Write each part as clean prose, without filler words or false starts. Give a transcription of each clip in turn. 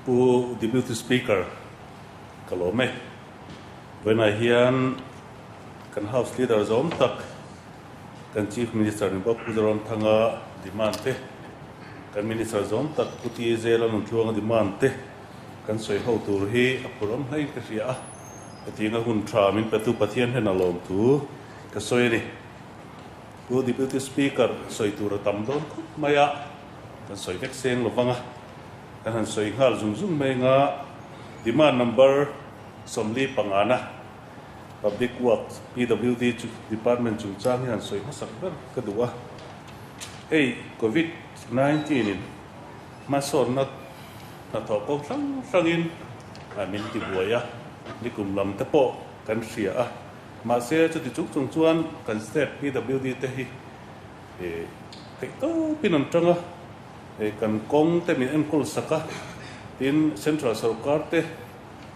who Deputy Speaker Kalome when I hear kan House Leader Zom tak kan Chief Minister ni Bapu Zaron thanga demand te kan Minister Zom tak puti zela nun thuang demand te kan soi ho tur hi apuram hai ka ria atinga hun tra min patu pathian hen alom tu ka soi ni who Deputy Speaker soi tur tam don maya kan soi vek seng lovanga kan han soi ngal zum zum mai nga demand number somli pangana Public Works PWD Department chung chang han soi hasak ber kadua hey COVID-19 in mason na tho ko sang min ti buaya ni kum lam te po kan ria ma se chu ti chuk chung chuan kan step PWD te hi kai to pinon tanga kan kong te min en kol saka tin Central Sarkar te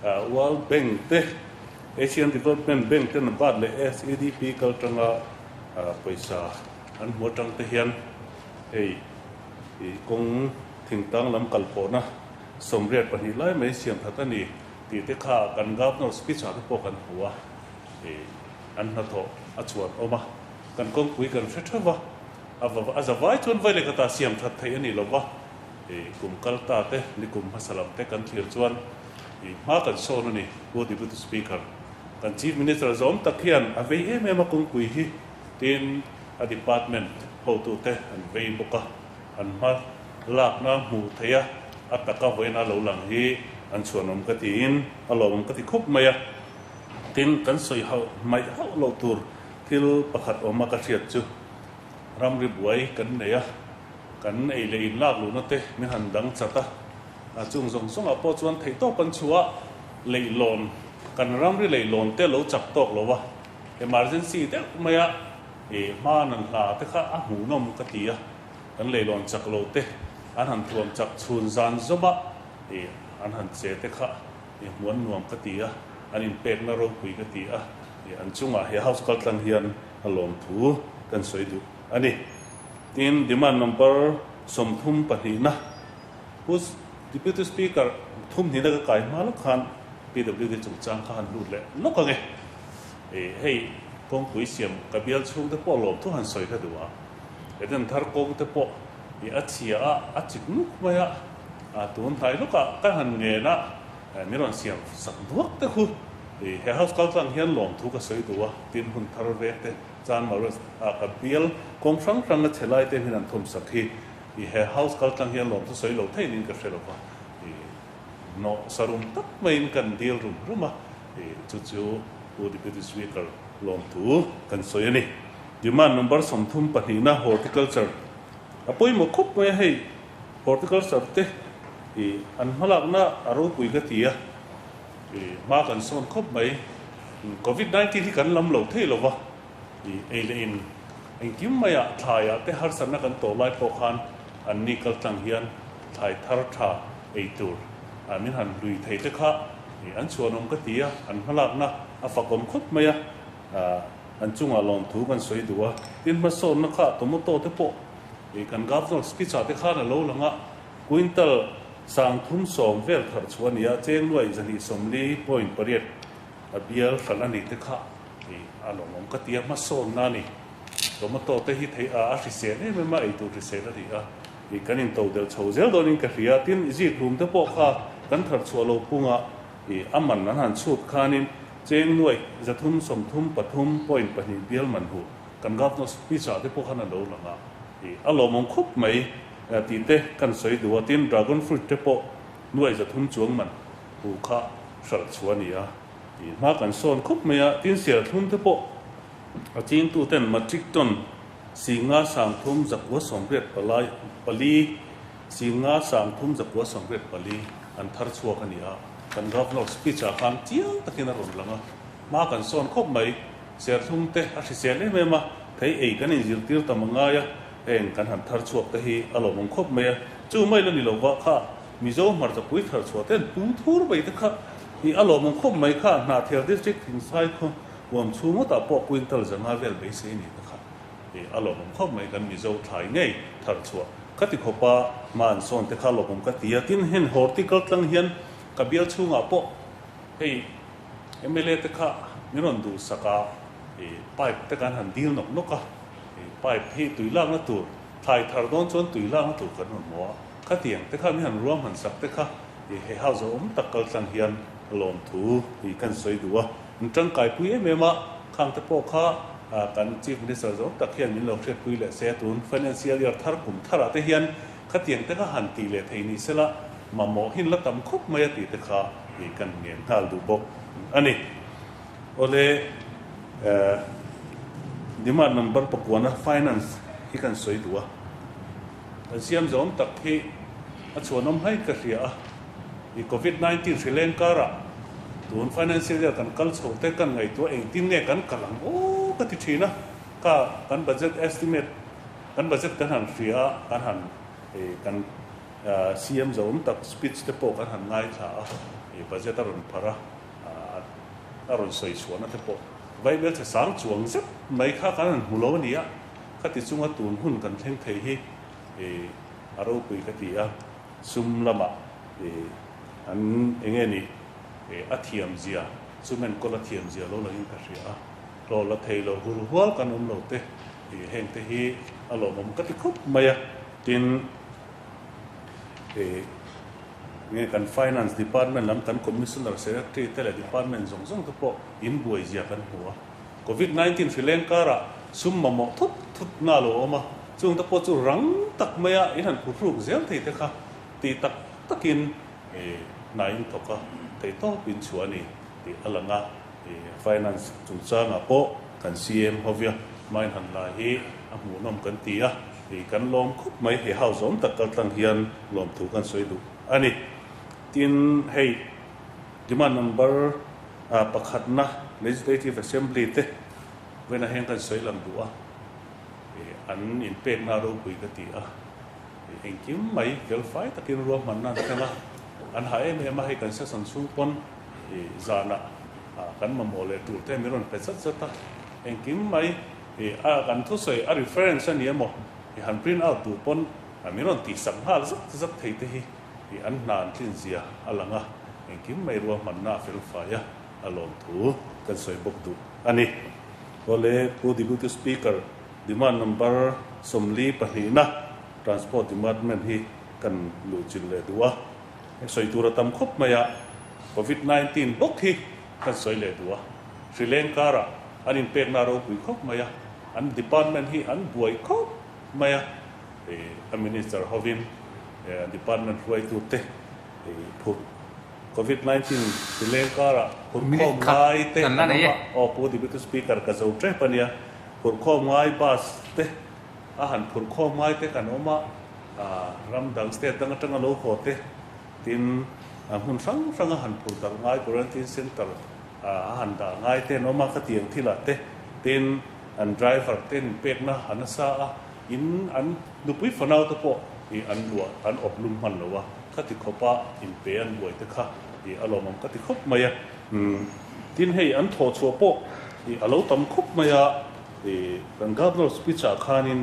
World Bank te Asian Development Bank te na bad le SEDP kal tanga paisa an mo tang te hian ei kong thing tang lam kal po na somriat pani lai mai siam thatani ti te kha kan governor speech ha po kan huwa an na tho achuan oma kan kong pui kan fethawa azawai chon vai le kata siam that thai ani lowa kum kalta te ni kum hasalam te kan thir chuan ma kan so no ni go Deputy Speaker kan Chief Minister Zom takhian avei ma kong pui hi tin a department ho tu te an vei boka an ma lak na mu theya ataka voina lo lang hi an chuanom ka tin alom ka ti khop maya tin kan soi ha mai ha lo tur thil pakhat oma ka thiat chu ram ri buai kan neya kan ei le in lak lu na te mi han dang chata a chung zong song a po chuan thei to pan chua leilon kan ram ri leilon te lo chak tok lo wa emergency te maya ma nan la te kha a hu nom ka tia kan leilon chak lo te an han thuam chak chun zan zoma an han che te kha muan nuam ka tia an in pek na ro pui ka tia an chunga he house kal tlang hian alom thu kan soi du ani tin demand number somthum panina who's Deputy Speaker thum ni na ka kai mal khan PWD chung chang khan lu le no ka nge hey kong pui siam ka bial chung te po lom thu han soi ka duwa eden thar kong te po achia a chik nuk maya tun thai lu ka han nge na mi ron siam sak duak te khu he house kal tlang hian lom thu ka soi duwa tin hun thar ve te chan ma ka bial kong sang na chelai te hinan thum sakhi he house kal tlang hian lom thu soi lo thai nin ka shelo ka no sarum tak main kan deal room ruma chu chu o Deputy Speaker lom thu kan soi ani demand number somthum panina horticulture apoi mo khop mai hei horticulture te an halak na aro pui ka tia ma kan son khop mai COVID-19 hi kan lam lo thei lo wa le in en kim maya thaya te har san na kan to lai po khan an ni kal tang hian thai thar tha tur amin han lui thei te kha an chuanom ka tia an halak na a fakom khop maya an chunga lom thu kan soi duwa tin ma son na kha to mo to te po kan governor speech te kha na lo langa quintal sang thum som vel thar chuania cheng luai zani somli point pariat a bial khalani te kha alom ka tia ma son na ni to mo to te hi thei a rise ne ma ei tu rise la ri a kanin to del chhozel donin ka ria tin ji room te po kha kan thar chualo punga aman nan han chut khanin cheng luai zathum somthum pathum point pani bial man hu kan governor speech te po khana lo langa alom khop mai ti te kan soi duwa tin dragon fruit te po nuai zathum chuang man hu kha sal chuania ma kan son khop mai tin sial thum te po a chin tu ten matric ton singa sang thum zakwa somret palai pali singa sang thum zakwa somret pali an thar chuak ania kan governor speech khan chiang takin ron langa ma kan son khop mai ser thum te a sel le ma thei ei kan in zir tir tamanga ya eng kan han thar chuak te hi alomong khop mai chu mai lo ni lo wa kha mizo mar ta pui thar chuak ten pu thur bai te kha hi alomong khop mai kha na ther district thing sai kho wam chu mo ta po quintal zanga vel bai se ni ta kha alomong khop mai kan mizo thai ngei thar chuak khát thì khopa mà anh son te khá lộc cũng khát thì tin hen horticulture lang hiền cả bial chung ngã po hey MLA te khá miron du saka pipe te kan han deal nok nok pipe hi tui lang na tur thai thar don chon tui lang na tur kan mo khát tiang te khá mi han ruam han sak te khá he house takal lang hiền lom thu thì kan soi duwa trăng cài pui em mà khang te po kha kan chief minister zo tak hian min lo thret pui le se tun financial year thar kum thara te hian khatiang te kha han ti le theini sela ma mo hin la tam khop mai ti te kha hi kan ngen thal du bok ani ole demand number pakwana finance hi kan soi duwa siam zom tak hi achuanom hai ka ria i covid 19 Sri Lanka ra tuần financial year kan kal chho te kan ngai to eng tim nge kan kalang o ka ti thina ka kan budget estimate kan budget kan han ria kan han kan CM zom tak speech te po kan han ngai tha budget aron phara aron soi suana te po vai bel che sang chuang zep mai kha kan han hulo nia ka ti chunga tun hun kan thleng thei hi aro pui ka ti a sum lama an enge ni athiam zia sumen ko athiam zia lo lang ka ria lo la thei lo hul hual kan lo te heng te hi alo mom ka ti khop maya tin nge kan finance department lam kan commissioner secretary tele department zong zong to po in buai zia kan huwa covid 19 Sri Lanka ra sum mo thut thut na lo ma chung to po chu rang tak maya in han phuruk zel thei te kha ti tak takin nain to ka te to pin chuani ti alanga finance chung cha nga po kan CM hovia main han la hi HMUHNAWM kan tia ti kan lom khup mai he house om tak kal tang hian lom thu kan soi du ani tin hei demand number pakhat na legislative assembly te vena heng kan soi lam du a an in pek na ro pui ka ti a heng kim mai vel fai takin ro man na tanga an hai me ma hai kan sa san su pon zana kan ma mole tu te miron pe sat sata heng kim mai kan thu soi a reference ani mo han print out tu pon miron ti sang hal zat zat thei te hi an nan tin zia alanga heng kim mai ro man na fel fa ya alom thu kan soi bok du ani ole pu deputy speaker demand number somli pahina transport department hi kan lu chin le duwa soi tura tam khop maya covid 19 bok hi kan soi le duwa Sri Lanka ra anin pek na ro pui khop maya an department hi an buai khop maya minister hovin department ruai tu te phu covid 19 Sri Lanka ra khom ngai te o pu deputy speaker ka zo tre pania phur khom ngai bas te a han phur khom ngai te kan oma ramdang state tang tang lo kho te tin hun sang sang a han phur tang ngai quarantine center a han da ngai te no ma ka tiang thila te tin an driver ten pek na han sa in an nupui fanau to po i an lua an oblum man lo wa ka ti khopa in pe an boi te kha i alomam ka ti khop maya tin hei an tho chu po i alo tam khop maya kan governor speech a khanin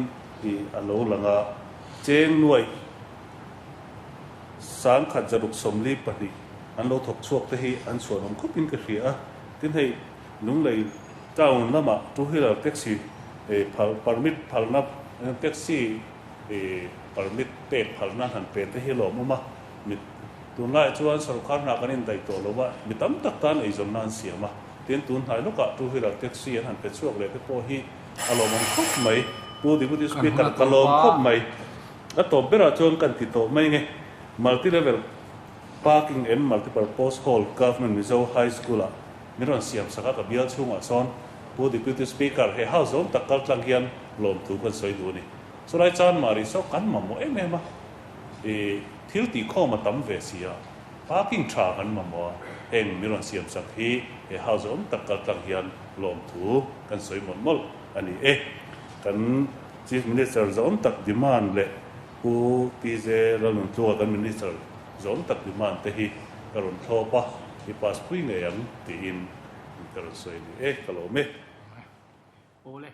alo langa cheng nuai sang khat jaruk somli pahni an lo thok chuak te hi an suanom khopin ka hria tin hei lung lei town lama two wheeler taxi permit phalna taxi permit pe phalna han pe te hi lo ma mit tunlai chuan sarkar na kanin dai to lo wa mitam tak tan ei zon nan siama tin tun hai lo ka two wheeler taxi han pe chuak le te po hi alomam khop mai pu deputy speaker kalom khop mai a to bera chon kan ti to mai nge multi level parking and multi-purpose hall government mizo high school miron siam saka ka bial chunga son pu deputy speaker he house on takal tlang hian lom tu kan soi du ni so lai chan mari so kan ma mo em em thil ti kho ma tam ve sia parking tra kan ma mo heng miron siam sak hi he house on takal tlang hian lom tu kan soi mon mol ani kan chief minister zon tak demand le pu pj lalun tu kan minister zon tak demand te hi karon tho pa hi pas pui nge yang ti in karon soi ni kalome ole